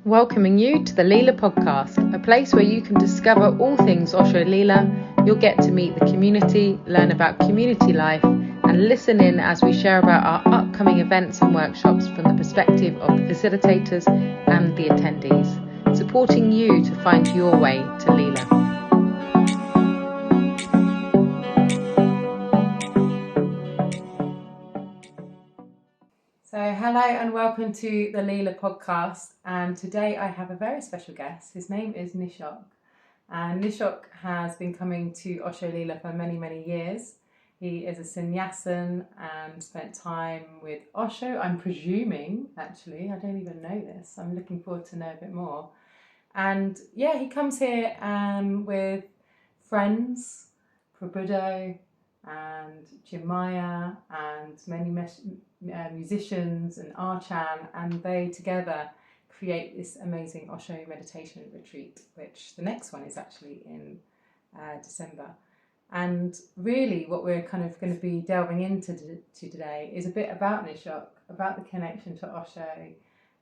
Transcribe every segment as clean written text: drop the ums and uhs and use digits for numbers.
Welcoming you to the Leela podcast, a place where you can discover all things Osho Leela. You'll get to meet the community, learn about community life, and listen in as we share about our upcoming events and workshops from the perspective of the facilitators and the attendees, supporting you to find your way to Leela. So hello and welcome to the Leela podcast, and today I have a very special guest. His name is Nishok, and Nishok has been coming to Osho Leela for many years. He is a Sannyasin and spent time with Osho, I'm presuming, actually. I don't even know this. I'm looking forward to know a bit more. And yeah, he comes here with friends, Prabuddho and Chinmaya and many musicians and Archan, and they together create this amazing Osho Meditation Retreat, which the next one is actually in December. And really what we're kind of going to be delving into today is a bit about Nishok, about the connection to Osho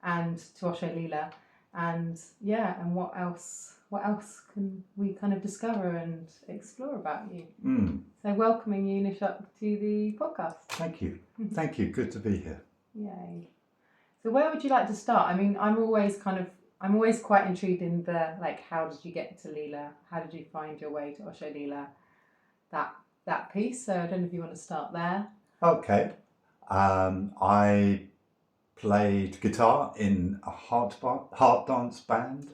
and to Osho Leela, and what else can we kind of discover and explore about you. So welcoming you, Nishok, to the podcast. Thank you. Good to be here. Yay. So where would you like to start? I mean, I'm always quite intrigued in the, like, how did you get to Leela? How did you find your way to Osho Leela? That piece. So I don't know if you want to start there. Okay. I played guitar in a heart dance band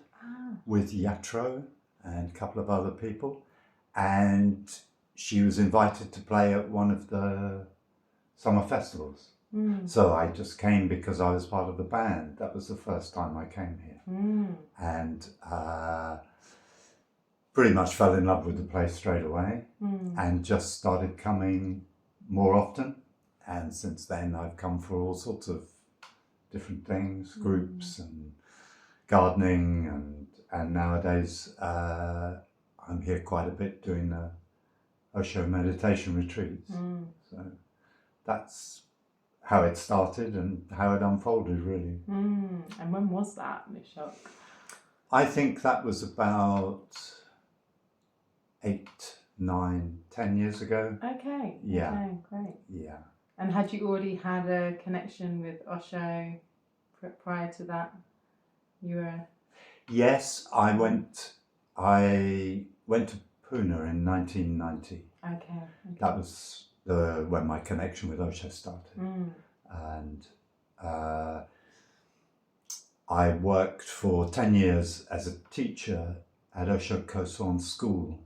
with Yatro and a couple of other people, and she was invited to play at one of the summer festivals. So I just came because I was part of the band. That was the first time I came here. And pretty much fell in love with the place straight away and just started coming more often. And since then I've come for all sorts of different things, groups and gardening, and nowadays I'm here quite a bit doing the Osho Meditation Retreats. So that's how it started and how it unfolded, really. And when was that, Nishok? I think that was about 8, 9, 10 years ago. Okay. Yeah. Okay, great. Yeah. And had you already had a connection with Osho prior to that? You were... Yes, I went to Pune in 1990. Okay. That was when my connection with Osho started. And I worked for 10 years as a teacher at Osho Koson School.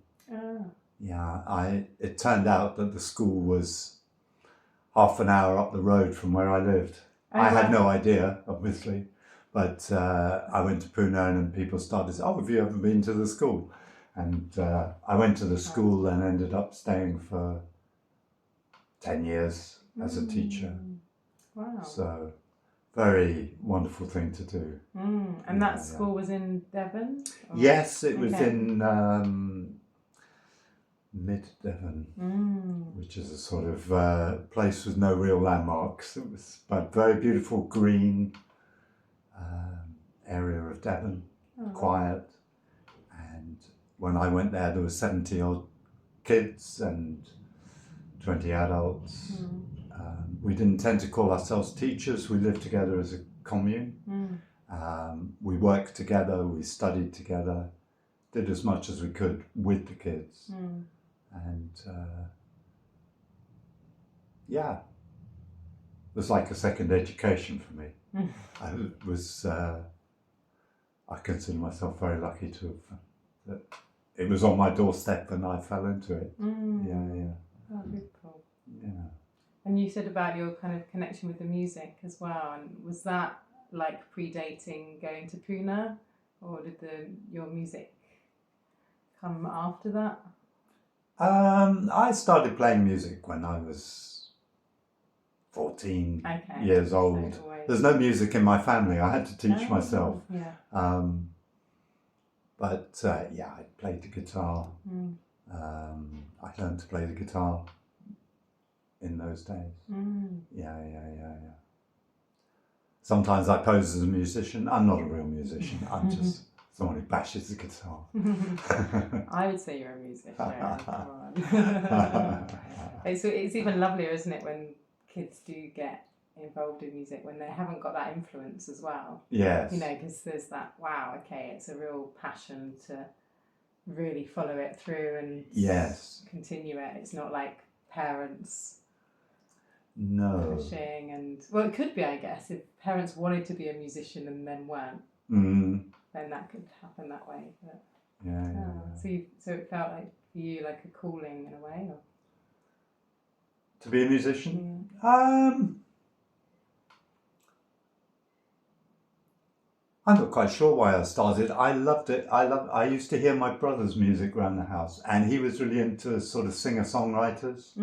Yeah, it turned out that the school was half an hour up the road from where I lived. I had no idea, obviously, but I went to Pune and people started saying, have you ever been to the school? And I went to the school and ended up staying for 10 years as a teacher. Wow. So, very wonderful thing to do. And that school was in Devon? Or? Yes, it was in mid-Devon, which is a sort of place with no real landmarks. It was a very beautiful green area of Devon, quiet. And when I went there were 70 odd kids and 20 adults. We didn't tend to call ourselves teachers. We lived together as a commune. We worked together, we studied together, did as much as we could with the kids. And it was like a second education for me. I consider myself very lucky to have, it was on my doorstep and I fell into it. Oh, beautiful. Yeah. And you said about your kind of connection with the music as well, and was that like predating going to Pune, or did your music come after that? I started playing music when I was 14 years old. So there's no music in my family. I had to teach myself. But I played the guitar. I learned to play the guitar in those days. Sometimes I pose as a musician. I'm not a real musician. I'm just someone who bashes the guitar. I would say you're a musician. Come on. It's even lovelier, isn't it, when kids do get involved in music when they haven't got that influence as well. Yes. You know, because there's that, wow, okay, it's a real passion to really follow it through and yes, continue it. It's not like parents pushing and, well, it could be, I guess, if parents wanted to be a musician and then weren't, then that could happen that way. But, so it felt like for you like a calling in a way, or? To be a musician? I'm not quite sure why I started. I loved it. I used to hear my brother's music around the house, and he was really into sort of singer-songwriters.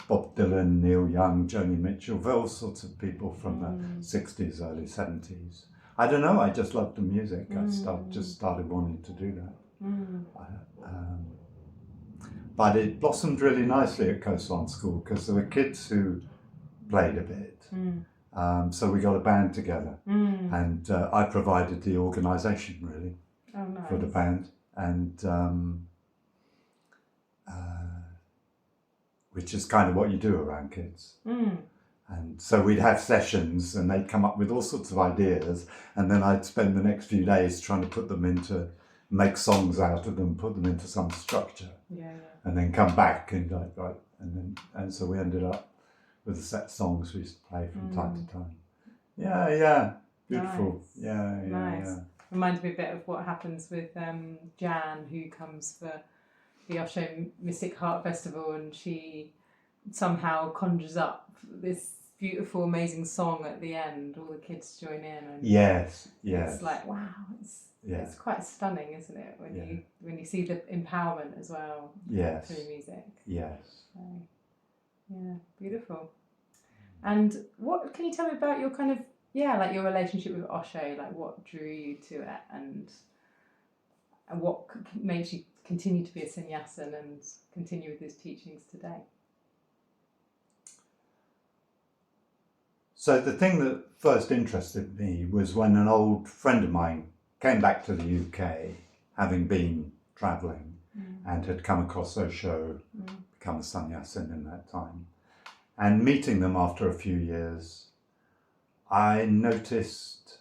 Bob Dylan, Neil Young, Joni Mitchell, all sorts of people from the 60s, early 70s. I don't know, I just loved the music. I just started wanting to do that. But it blossomed really nicely at Kosan School because there were kids who played a bit. So we got a band together, and I provided the organisation really for the band, and which is kind of what you do around kids. And so we'd have sessions, and they'd come up with all sorts of ideas, and then I'd spend the next few days trying to make songs out of them, put them into some structure, and then come back and and so we ended up with the set songs we used to play from time to time. Beautiful. Nice. Nice. Reminds me a bit of what happens with Jan, who comes for the Osho Mystic Heart Festival, and she somehow conjures up this beautiful, amazing song at the end. All the kids join in, and yes, it's like, wow, it's quite stunning, isn't it? When you see the empowerment as well. Yes. Through music. Yes. So, yeah, beautiful. And what can you tell me about your kind of like your relationship with Osho? Like, what drew you to it, and what makes you continue to be a Sannyasin and continue with his teachings today? So the thing that first interested me was when an old friend of mine came back to the UK, having been travelling, and had come across Osho, become a Sannyasin in that time. And meeting them after a few years, I noticed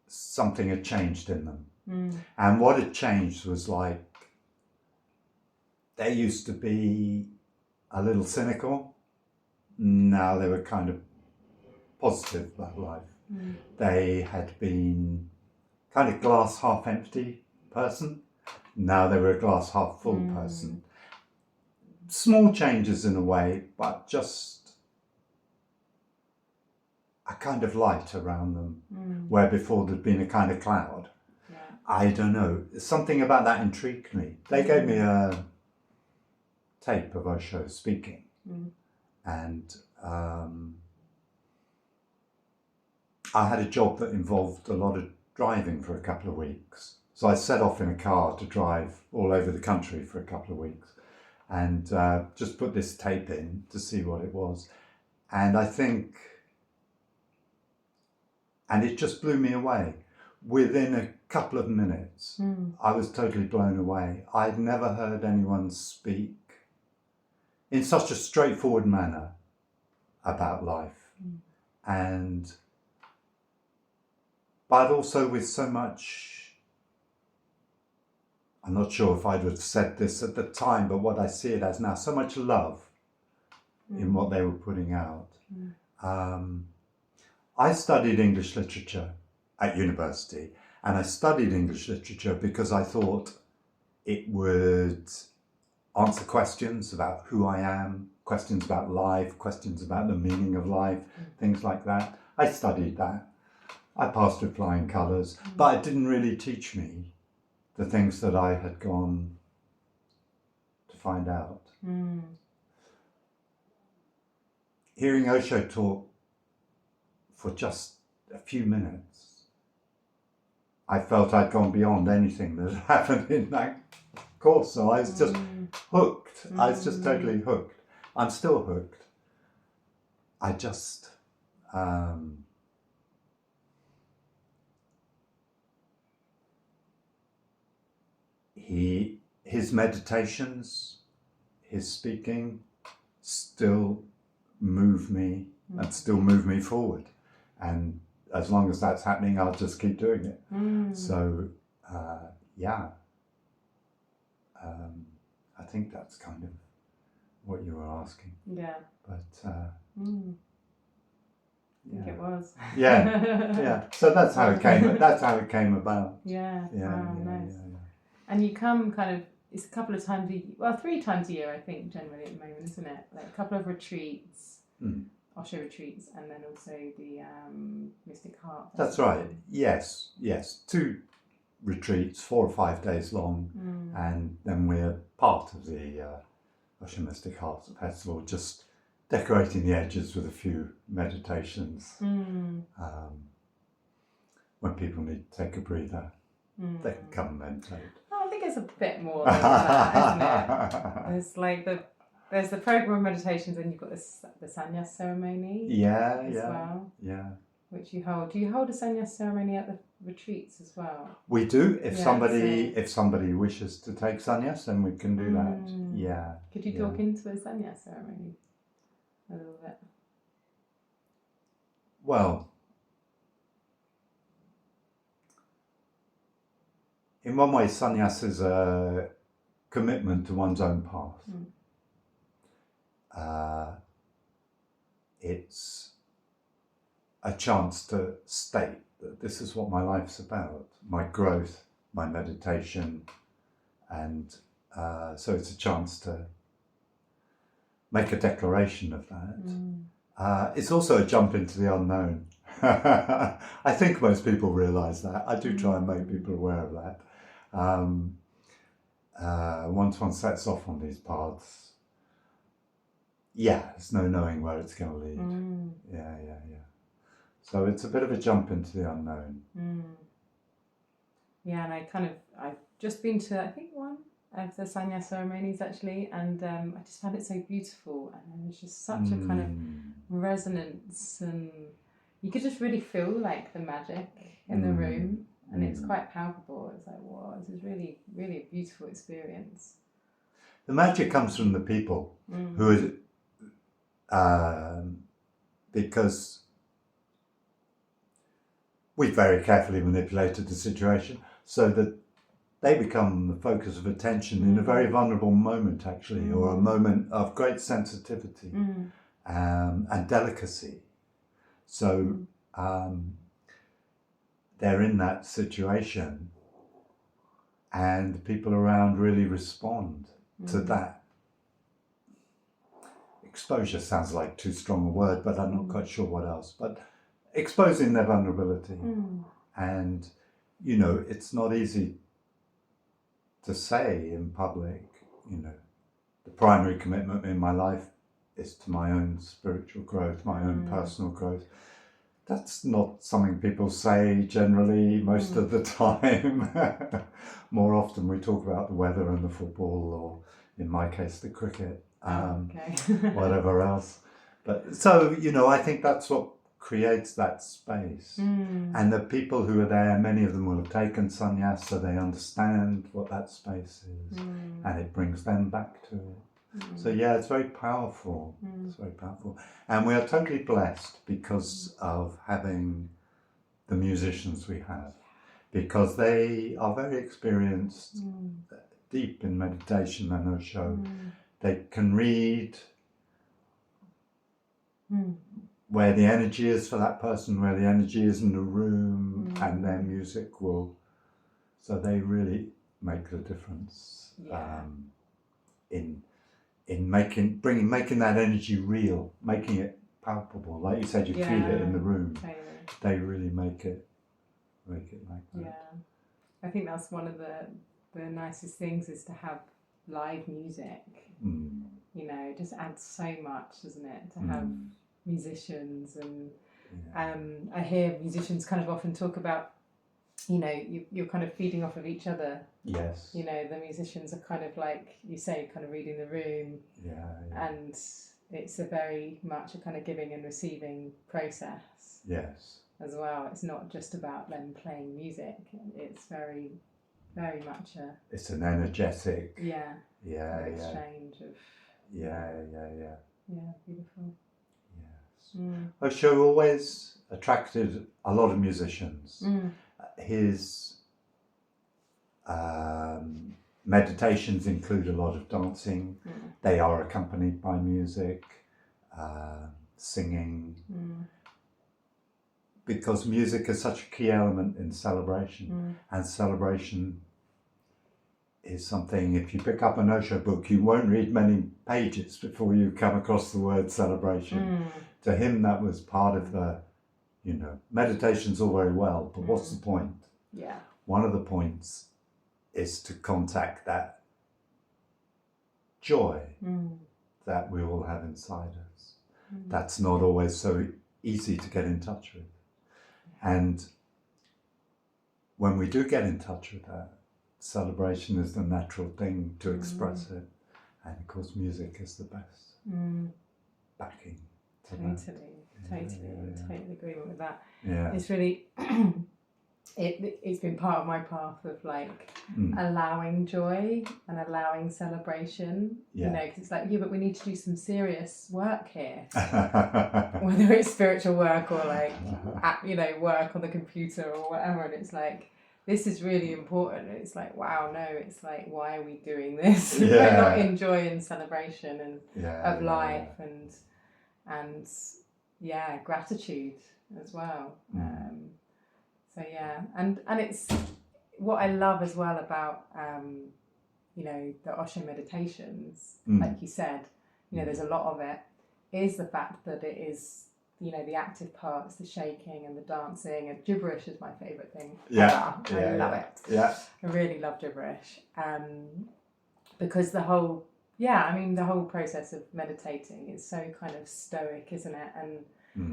something had changed in them. And what had changed was, like, they used to be a little cynical. Now they were kind of positive about life. They had been kind of glass half empty person. Now they were a glass half full person. Small changes in a way, but just a kind of light around them, where before there'd been a kind of cloud. I don't know, something about that intrigued me. They gave me a tape of Osho speaking, and I had a job that involved a lot of driving for a couple of weeks. So I set off in a car to drive all over the country for a couple of weeks, and just put this tape in to see what it was. And I think, and it just blew me away. Within a couple of minutes, I was totally blown away. I'd never heard anyone speak in such a straightforward manner about life, but also with so much, I'm not sure if I'd have said this at the time, but what I see it as now, so much love in what they were putting out. I studied English literature at university, and I studied English literature because I thought it would answer questions about who I am, questions about life, questions about the meaning of life, things like that. I studied that. I passed with flying colours, but it didn't really teach me the things that I had gone to find out. Hearing Osho talk for just a few minutes, I felt I'd gone beyond anything that had happened in that course. So I was just hooked. I was just totally hooked. I'm still hooked. I just, his meditations, his speaking still move me and still move me forward. And as long as that's happening, I'll just keep doing it. So, I think that's kind of what you were asking. Yeah. But, I think it was. Yeah. So that's how it came. That's how it came about. Yeah. Nice. Yeah. And you come kind of, it's a couple of times 3 times a year, I think, generally at the moment, isn't it? Like a couple of retreats, Osho retreats, and then also the Mystic Heart Festival. That's right. Yes. 2 retreats, 4 or 5 days long, and then we're part of the Osho Mystic Heart Festival, just decorating the edges with a few meditations. When people need to take a breather, they can come and meditate. I think it's a bit more than that, isn't it? There's the program of meditations, and you've got the Sannyas ceremony. Well. Which you hold. Do you hold a Sannyas ceremony at the retreats as well? We do. If somebody wishes to take Sannyas, then we can do that. Yeah. Could you talk into the Sannyas ceremony a little bit? Well, in one way, Sannyas is a commitment to one's own path. It's a chance to state that this is what my life's about, my growth, my meditation, and so it's a chance to make a declaration of that. It's also a jump into the unknown. I think most people realise that. I do try and make people aware of that. Once one sets off on these paths, there's no knowing where it's going to lead. Yeah. So it's a bit of a jump into the unknown. Yeah, and I've just been to, I think, one of the Sannyas ceremonies actually, and I just found it so beautiful, and there's just such a kind of resonance, and you could just really feel like the magic in the room, and it's quite palpable. It's like, wow, this is really, really a beautiful experience. The magic comes from the people who are, because we very carefully manipulated the situation so that they become the focus of attention in a very vulnerable moment, actually, or a moment of great sensitivity and delicacy. So they're in that situation, and people around really respond to that. Exposure sounds like too strong a word, but I'm not quite sure what else. But exposing their vulnerability. And, it's not easy to say in public, the primary commitment in my life is to my own spiritual growth, my own personal growth. That's not something people say generally most of the time. More often we talk about the weather and the football, or in my case, the cricket, whatever else. But so, I think that's what creates that space. And the people who are there, many of them will have taken sannyas, so they understand what that space is, and it brings them back to it. So it's very powerful. It's very powerful. And we are totally blessed because of having the musicians we have, because they are very experienced, deep in meditation and Osho. They can read where the energy is for that person, where the energy is in the room, and their music will. So they really make the difference in making that energy real, making it palpable. Like you said, you feel it in the room. Totally. They really make it like that. Yeah, I think that's one of the nicest things, is to have live music. It just adds so much, doesn't it, to have musicians, and I hear musicians kind of often talk about, you're kind of feeding off of each other. Yes. The musicians are kind of like you say, kind of reading the room. And it's a very much a kind of giving and receiving process. Yes. As well. It's not just about them playing music. It's very very much it's an energetic. exchange of. Yeah, Beautiful. Yes. Osho always attracted a lot of musicians. His meditations include a lot of dancing. They are accompanied by music, singing, because music is such a key element in celebration. And celebration is something, if you pick up an Osho book, you won't read many pages before you come across the word celebration. To him, that was part of the, meditation's all very well, but what's the point? Yeah. One of the points is to contact that joy that we all have inside us. That's not always so easy to get in touch with. And when we do get in touch with that, celebration is the natural thing to express it. And of course, music is the best backing. Totally agreement with that. Yeah. It's really, it's been part of my path of like allowing joy and allowing celebration, because it's like, but we need to do some serious work here, whether it's spiritual work or like, work on the computer or whatever. And it's like, this is really important. It's like, wow, no, it's like, why are we doing this? We're not in joy and celebration and of life and gratitude as well. And it's what I love as well about the Osho Meditations, like you said, there's a lot of it, is the fact that it is the active parts, the shaking and the dancing, and gibberish is my favourite thing. I love it. I really love gibberish, because the whole process of meditating is so kind of stoic, isn't it,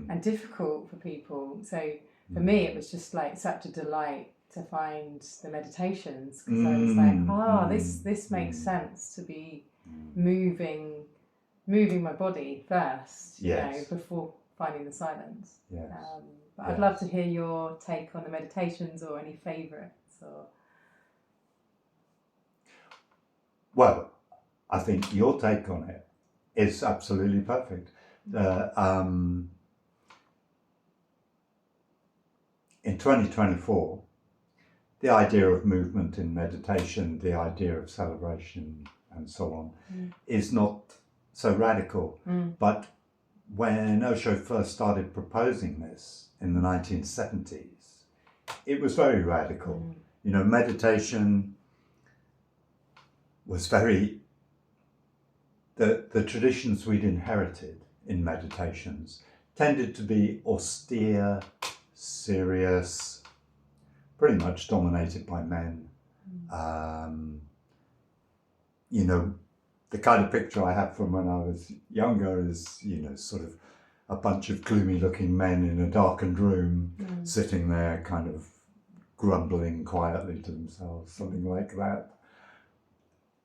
and difficult for people. So for me, it was just like such a delight to find the meditations, because I was like, this makes sense to be moving my body first, before finding the silence. But I'd love to hear your take on the meditations or any favourites. Well, I think your take on it is absolutely perfect. In 2024, the idea of movement in meditation, the idea of celebration and so on is not so radical. But when Osho first started proposing this in the 1970s, it was very radical. Meditation was very... The traditions we'd inherited in meditations tended to be austere, serious, pretty much dominated by men. The kind of picture I have from when I was younger is, sort of a bunch of gloomy looking men in a darkened room, sitting there kind of grumbling quietly to themselves, something like that.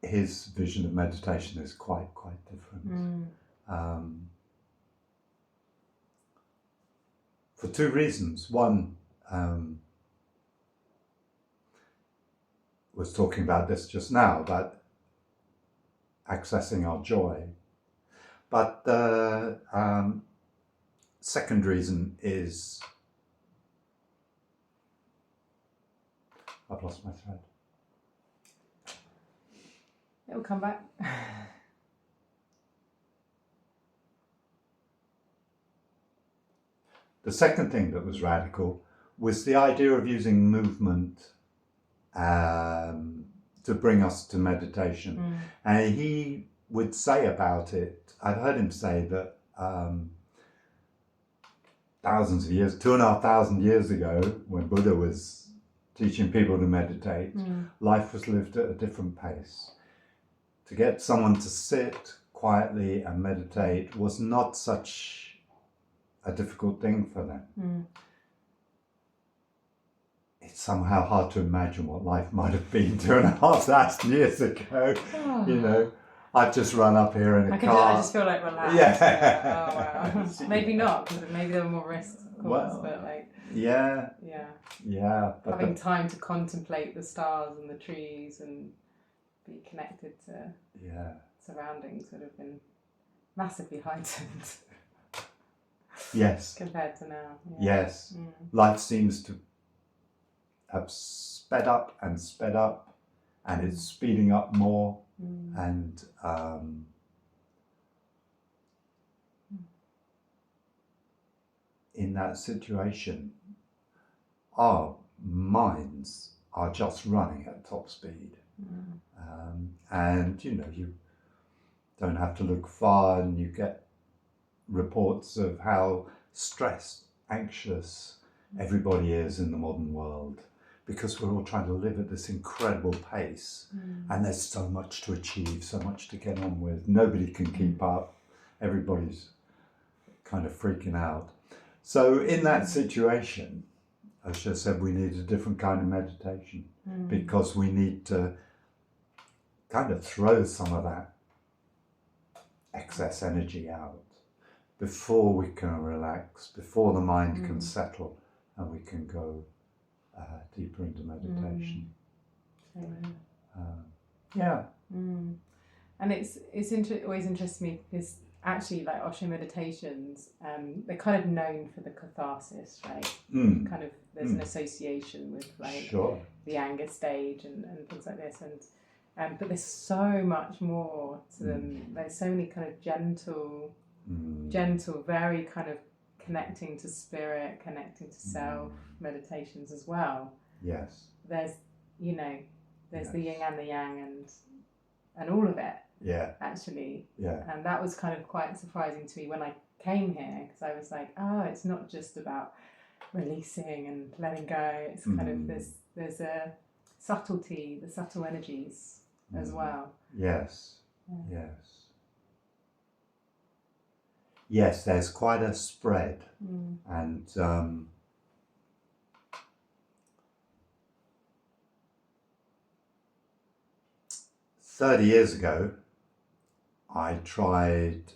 His vision of meditation is quite different. For two reasons. One, was talking about this just now, about accessing our joy. But the second reason is, I've lost my thread. It'll come back. The second thing that was radical was the idea of using movement to bring us to meditation. And he would say about it, I've heard him say that thousands of years, 2,500 years ago, when Buddha was teaching people to meditate, life was lived at a different pace. To get someone to sit quietly and meditate was not such a difficult thing for them. It's somehow hard to imagine what life might have been 2,500 years ago. I've just run up here in a car. I just feel like relaxed. Oh wow. Maybe not, because maybe there were more risks, of course. But like, Yeah. Yeah. Yeah. Having time to contemplate the stars and the trees and be connected to surroundings would have been massively heightened. Yes. Compared to now. Yeah. Yes. Life seems to have sped up, and it's speeding up more. And in that situation, our minds are just running at top speed. And you don't have to look far, and you get reports of how stressed, anxious everybody is in the modern world, because we're all trying to live at this incredible pace, and there's so much to achieve, so much to get on with. Nobody can keep up. Everybody's kind of freaking out. So in that situation, Osho said we need a different kind of meditation, because we need to kind of throw some of that excess energy out before we can relax, before the mind can settle, and we can go deeper into meditation. And it's always interests me, because actually, like Osho Meditations, they're kind of known for the catharsis, right? Kind of there's an association with like the anger stage and things like this, and but there's so much more to them. There's so many kind of gentle, very kind of connecting to spirit, connecting to self meditations as well. Yes. There's the yin and the yang and all of it. Yeah. Actually. Yeah. And that was kind of quite surprising to me when I came here, because I was like, it's not just about releasing and letting go. It's kind of there's a subtlety, the subtle energies as well. Yes. Yes, there's quite a spread. And 30 years ago, I tried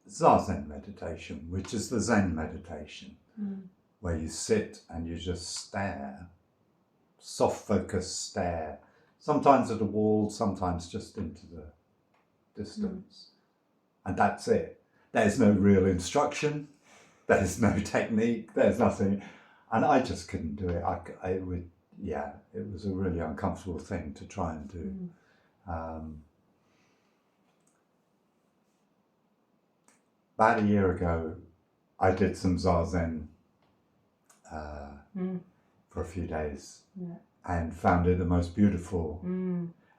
Zazen meditation, which is the Zen meditation, where you sit and you just stare, soft focus stare, sometimes at a wall, sometimes just into the distance. And that's it. There's no real instruction, there's no technique, there's nothing. And I just couldn't do it. It was a really uncomfortable thing to try and do. About a year ago, I did some Zazen for a few days and found it the most beautiful.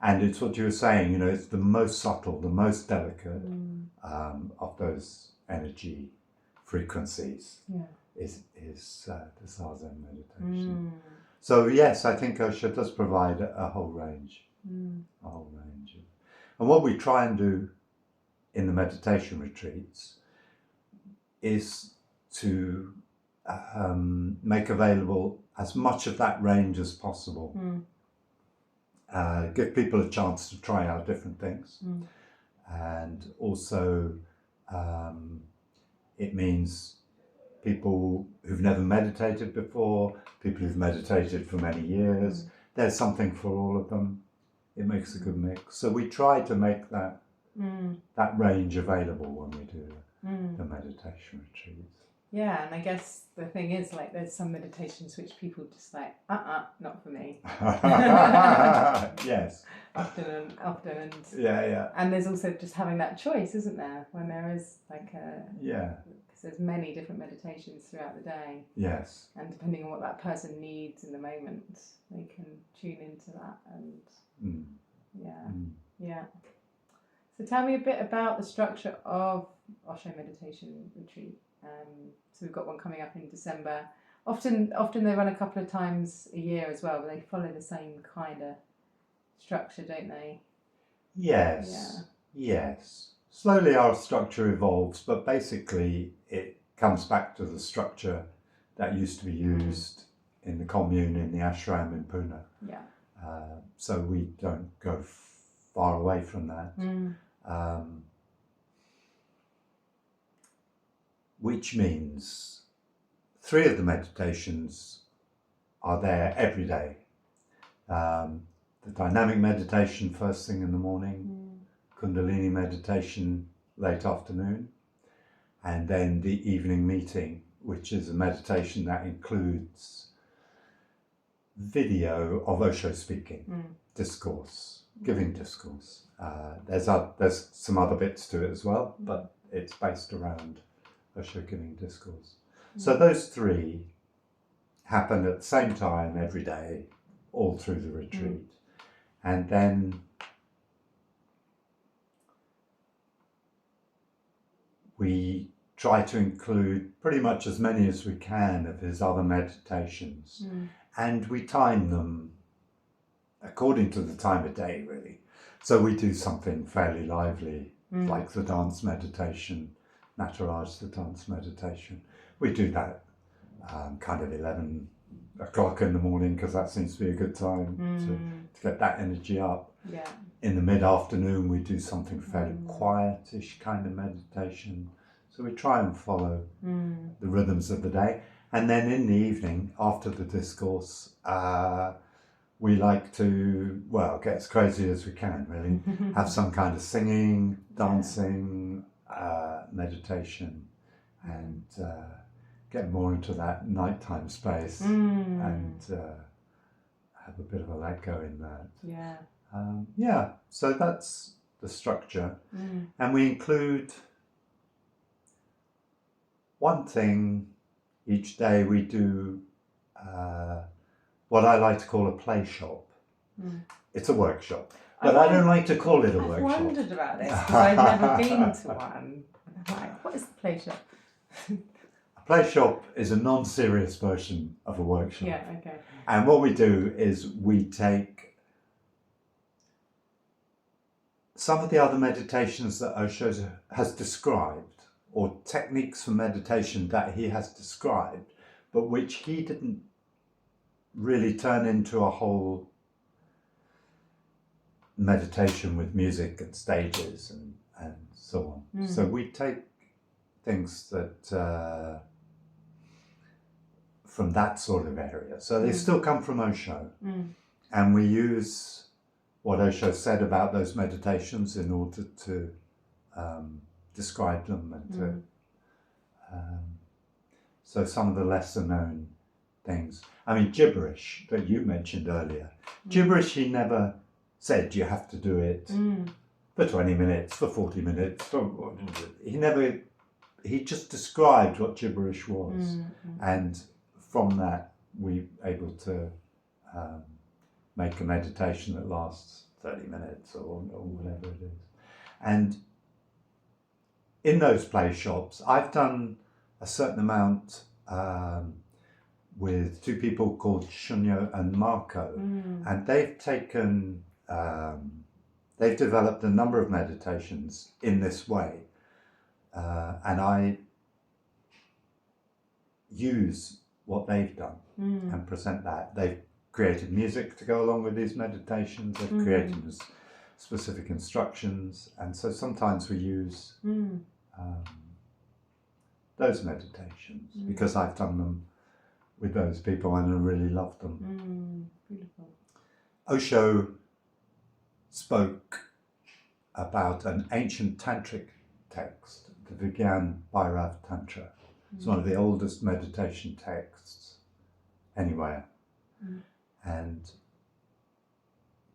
And it's what you were saying, it's the most subtle, the most delicate of those energy frequencies is the Zazen meditation. So yes, I think Osho does provide a whole range. And what we try and do in the meditation retreats is to make available as much of that range as possible. Give people a chance to try out different things. And also it means people who've never meditated before, people who've meditated for many years, there's something for all of them. It makes a good mix. So we try to make that range available when we do the meditation retreats. Yeah, and I guess the thing is, like, there's some meditations which people just like, not for me. Yes. Often and yeah. And there's also just having that choice, isn't there? When there is like because there's many different meditations throughout the day. Yes. And depending on what that person needs in the moment, they can tune into that and yeah. So tell me a bit about the structure of Osho Meditation Retreat. So we've got one coming up in December. Often they run a couple of times a year as well, but they follow the same kind of structure, don't they? Yes. Yes. Slowly our structure evolves, but basically it comes back to the structure that used to be used in the commune in the ashram in Pune. Yeah. So we don't go far away from that. Which means 3 of the meditations are there every day. The dynamic meditation first thing in the morning, Kundalini meditation late afternoon, and then the evening meeting, which is a meditation that includes video of Osho speaking, discourse, giving discourse. There's some other bits to it as well, but it's based around Osho giving discourse. So those 3 happen at the same time every day, all through the retreat. And then we try to include pretty much as many as we can of his other meditations. And we time them according to the time of day, really. So we do something fairly lively, like the dance meditation, Nataraj, the dance meditation. We do that kind of 11 o'clock in the morning, because that seems to be a good time to get that energy up. Yeah. In the mid-afternoon, we do something fairly quietish kind of meditation. So we try and follow the rhythms of the day. And then in the evening, after the discourse, we like to, well, get as crazy as we can, really. Have some kind of singing, dancing, meditation, and get more into that nighttime space and have a bit of a let go in that. Yeah. So that's the structure. And we include one thing each day. We do what I like to call a playshop. It's a workshop, but I don't like to call it a workshop. I've wondered about this because I've never been to one. I'm like, what is the playshop? A playshop is a non-serious version of a workshop. Yeah, okay. And what we do is we take some of the other meditations that Osho has described, or techniques for meditation that he has described, but which he didn't really turn into a whole meditation with music and stages and so on. So we take things that from that sort of area. So they still come from Osho. And we use what Osho said about those meditations in order to describe them and to so some of the lesser known things. I mean, gibberish that you mentioned earlier. Gibberish, he never said you have to do it for 20 minutes, for 40 minutes. He just described what gibberish was. And from that, we're able to make a meditation that lasts 30 minutes or whatever it is. And in those play shops, I've done a certain amount with 2 people called Shunyo and Marco, and they've taken, they've developed a number of meditations in this way, and I use what they've done and present that. They've created music to go along with these meditations, they've created specific instructions, and so sometimes we use those meditations because I've done them with those people and I really love them. Beautiful. Osho spoke about an ancient tantric text, the Vigyan Bhairav Tantra. It's one of the oldest meditation texts anywhere. And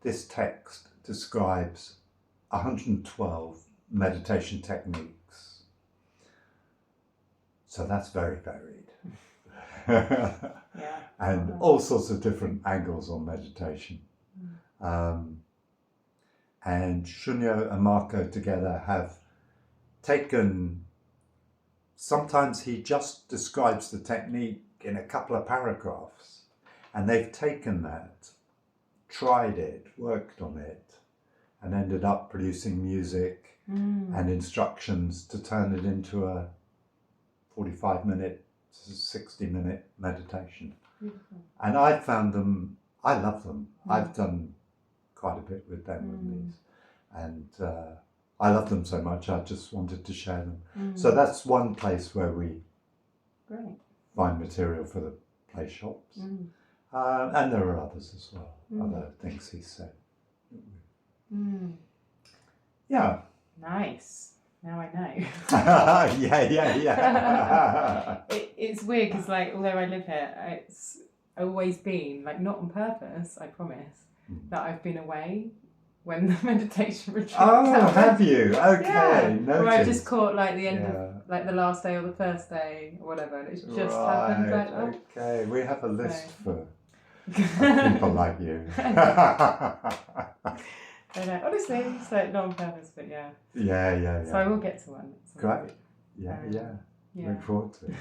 this text describes 112 meditation techniques. So that's very varied. And all sorts of different angles on meditation. And Shunyo and Marco together have taken, sometimes he just describes the technique in a couple of paragraphs, and they've taken that, tried it, worked on it, and ended up producing music and instructions to turn it into a 45-minute to 60-minute meditation. And I found them, I love them. I've done quite a bit with them and these, and I love them so much I just wanted to share them. So that's one place where we find material for the playshops. And there are others as well, other things he said. Yeah. Nice. Now I know. yeah. It's weird because, like, although I live here, it's always been, like, not on purpose, I promise, that I've been away when the meditation retreat have you? Okay. Yeah. Noted. Or I just caught, like, the end of, like, the last day or the first day or whatever, and it's just happened like that. Okay, we have a list for people like you. Honestly, it's like not on purpose, but yeah. Yeah. So I will get to one. Great. Yeah. Look forward to it.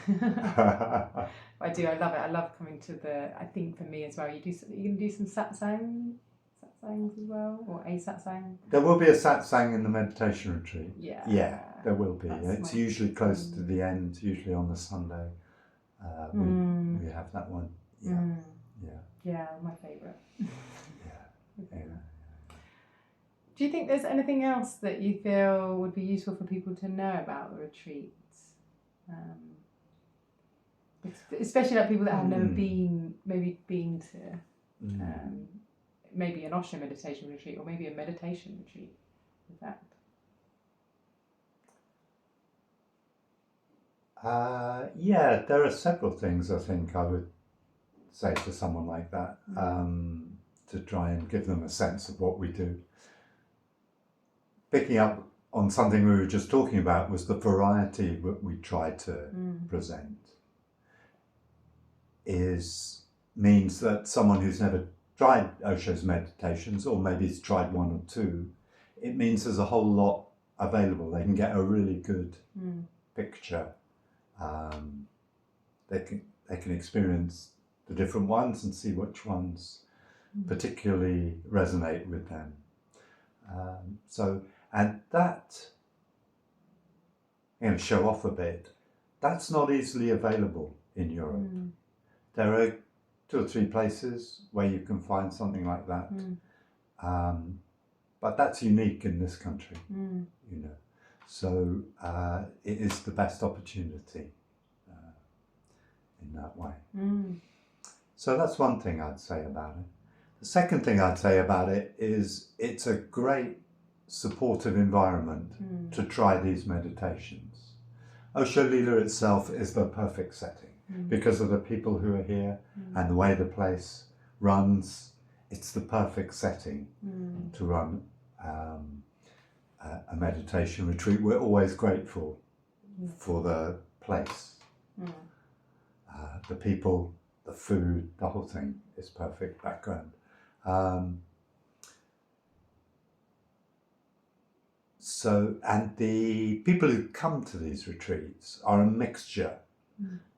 I do. I love it. I love coming to the. I think for me as well, you can do some satsangs as well, or a satsang. There will be a satsang in the meditation retreat. Yeah, there will be. It's usually close to the end, usually on the Sunday. We have that one. Yeah, my favourite. Yeah. Do you think there's anything else that you feel would be useful for people to know about the retreat? Especially like people that have never been to maybe an Osho meditation retreat or maybe a meditation retreat, in fact. There are several things I think I would say to someone like that to try and give them a sense of what we do. Picking up on something we were just talking about was the variety that we try to present. Means that someone who's never tried Osho's meditations, or maybe has tried one or two, it means there's a whole lot available. They can get a really good picture. They can experience the different ones and see which ones particularly resonate with them. And that, show off a bit, that's not easily available in Europe. There are 2 or 3 places where you can find something like that. But that's unique in this country, So it is the best opportunity in that way. So that's one thing I'd say about it. The second thing I'd say about it is it's a great supportive environment to try these meditations. Osho Leela itself is the perfect setting because of the people who are here and the way the place runs. It's the perfect setting to run a meditation retreat. We're always grateful for the place, the people, the food, the whole thing is perfect background. And the people who come to these retreats are a mixture.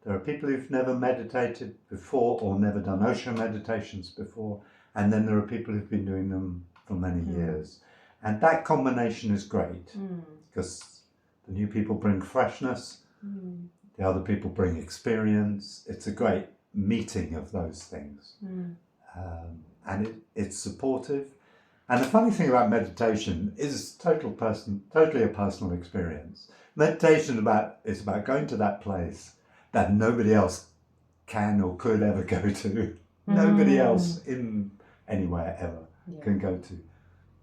There are people who've never meditated before or never done Osho meditations before, and then there are people who've been doing them for many years. And that combination is great because the new people bring freshness, the other people bring experience. It's a great meeting of those things. And it's supportive. And the funny thing about meditation is totally a personal experience. Meditation is about going to that place that nobody else can or could ever go to. Nobody else in anywhere ever can go to.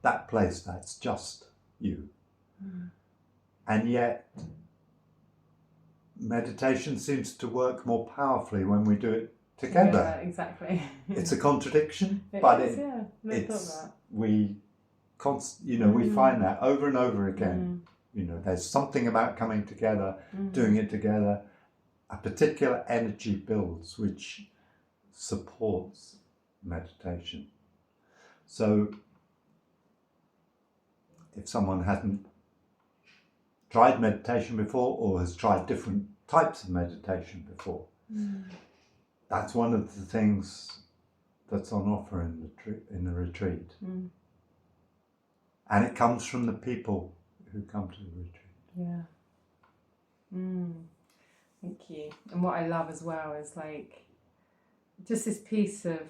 That place that's just you. And yet, meditation seems to work more powerfully when we do it together. Yeah, exactly. It's a contradiction, we find that over and over again. There's something about coming together, doing it together. A particular energy builds which supports meditation. So if someone hasn't tried meditation before or has tried different types of meditation before, that's one of the things that's on offer in the retreat. And it comes from the people who come to the retreat. Thank you. And what I love as well is like just this piece of,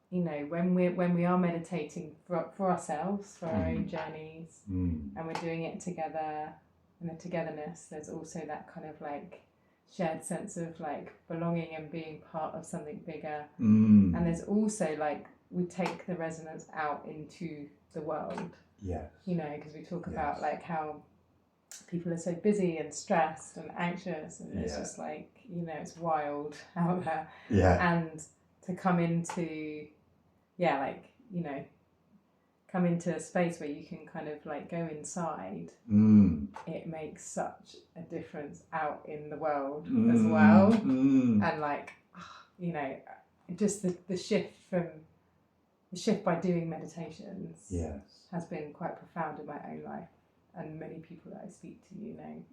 when we are meditating for ourselves, for our own journeys, and we're doing it together, and the togetherness, there's also that kind of like shared sense of like belonging and being part of something bigger. Mm. And there's also like we take the resonance out into the world. Yes. You know, because we talk about like how people are so busy and stressed and anxious, and it's just like, you know, it's wild out there. Yeah. And to come into, like, you know, come into a space where you can kind of like go inside, it makes such a difference out in the world as well. And like, you know, just the shift by doing meditations has been quite profound in my own life, and many people that I speak to, you know,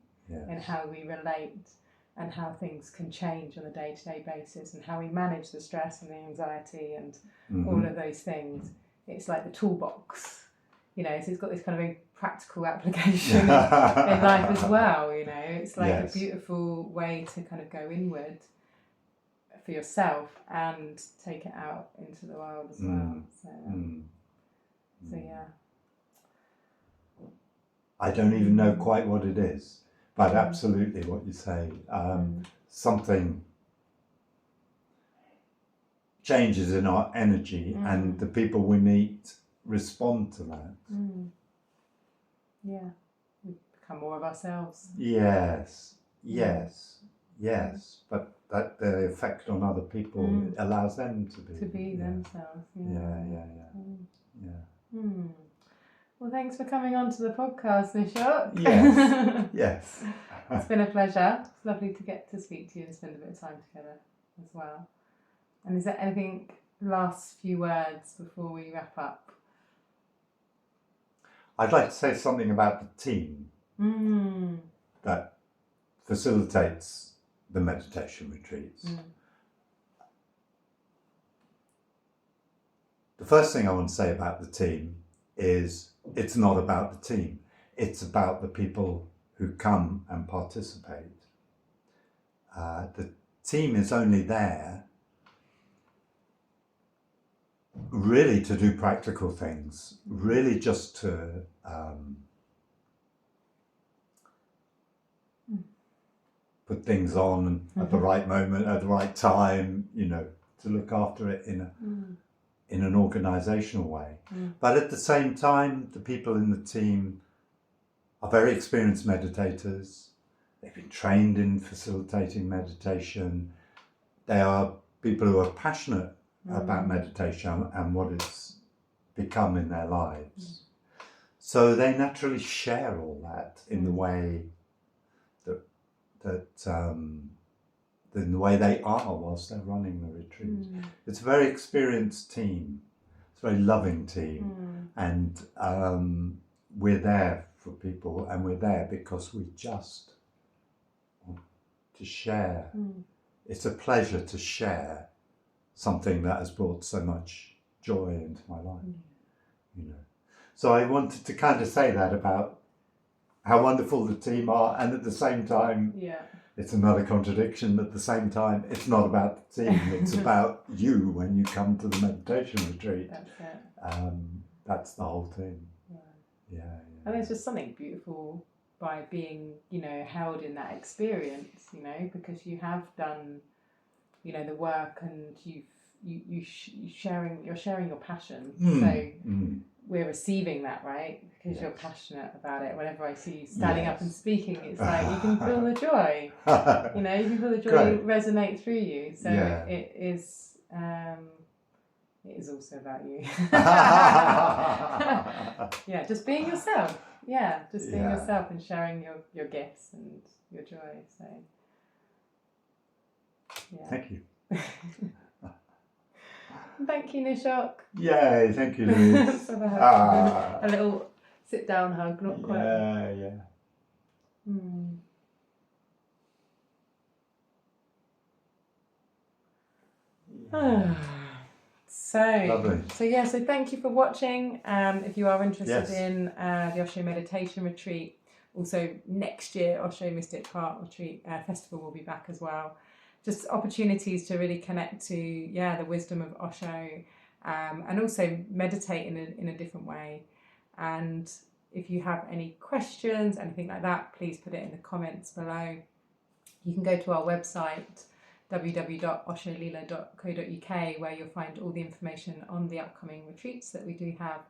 and how we relate and how things can change on a day-to-day basis, and how we manage the stress and the anxiety and all of those things. It's like the toolbox, you know, so it's got this kind of very practical application in life as well, you know. It's like a beautiful way to kind of go inward for yourself and take it out into the world as well. So yeah. I don't even know quite what it is, but absolutely what you say. Something changes in our energy, and the people we meet respond to that. Yeah, we become more of ourselves. Yes. But that the effect on other people allows them to be themselves. Well, thanks for coming on to the podcast, Nishok. Yes. It's been a pleasure. It's lovely to get to speak to you and spend a bit of time together as well. And is there anything, last few words before we wrap up? I'd like to say something about the team that facilitates the meditation retreats. The first thing I want to say about the team is it's not about the team. It's about the people who come and participate. The team is only there really to do practical things, really just to put things on at the right moment, at the right time, you know, to look after it in an organisational way. But at the same time, the people in the team are very experienced meditators. They've been trained in facilitating meditation. They are people who are passionate about meditation and what it's become in their lives. So they naturally share all that in the way in the way they are whilst they're running the retreat. It's a very experienced team. It's a very loving team, and we're there for people, and we're there because we just want to share. It's a pleasure to share something that has brought so much joy into my life, you know. So I wanted to kind of say that about how wonderful the team are, and at the same time, it's another contradiction. At the same time, it's not about the team; it's about you when you come to the meditation retreat. That's it. That's the whole thing. And there's just something beautiful by being, you know, held in that experience, you know, because you have done, you know, the work, and you're sharing your passion. So we're receiving that, right? Because you're passionate about it. Whenever I see you standing up and speaking, it's like you can feel the joy. You know, you can feel the joy resonate through you. So it is also about you. Just being yourself. Just being yourself and sharing your gifts and your joy. So Thank you. Thank you, Nishok. Yay, thank you, Louise. A little sit down hug, not quite. So thank you for watching. If you are interested in the Osho Meditation Retreat, also next year Osho Mystic Heart Retreat Festival will be back as well. Just opportunities to really connect to the wisdom of Osho, and also meditate in a different way. And if you have any questions, anything like that, please put it in the comments below. you can go to our website www.osholeela.co.uk, where you'll find all the information on the upcoming retreats that we do have.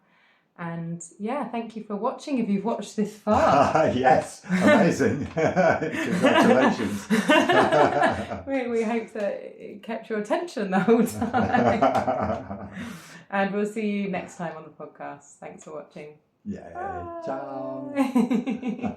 And yeah, thank you for watching if you've watched this far. Yes, amazing. Congratulations. We hope that it kept your attention the whole time. And we'll see you next time on the podcast. Thanks for watching. Yeah, Bye. ciao.